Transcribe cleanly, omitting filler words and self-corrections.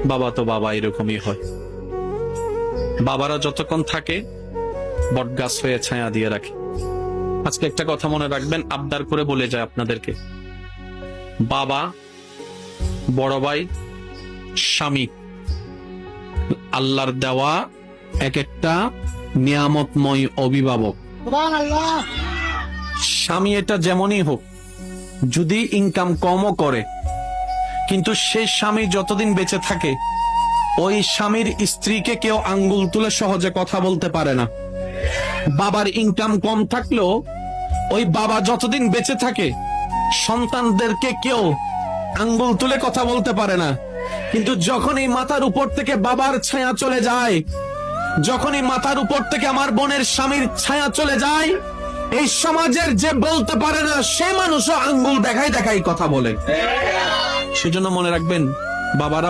বাবা তো বাবা, এরকমই হয়। বাবারা যতক্ষণ থাকে বটগাছ হয়ে ছায়া দিয়ে রাখে। আজকে একটা কথা মনে রাখবেন, আবদার করে বলে যায় আপনাদেরকে, বাবা, বড় ভাই, স্বামী আল্লাহর দেওয়া এক একটা নিয়ামতময় অভিভাবক। স্বামী এটা যেমনই হোক, যদি ইনকাম কমও করে, কিন্তু সেই স্বামী যতদিন বেঁচে থাকে ওই স্বামীর স্ত্রীকে কেউ আঙ্গুল তুলে সহজে কথা বলতে পারে না। বাবার ইনকাম কম থাকলেও ওই বাবা যতদিন বেঁচে থাকে সন্তানদেরকে কেউ আঙ্গুল তুলে কথা বলতে পারে না। কিন্তু যখনই মাথার উপর থেকে বাবার ছায়া চলে যায়, যখনই মাথার উপর থেকে আমার বোনের স্বামীর ছায়া চলে যায়, এই সমাজের যে বলতে পারে না সে মানুষও আঙ্গুল দেখাই দেখাই কথা বলে। সেজন্য মনে রাখবেন, বাবারা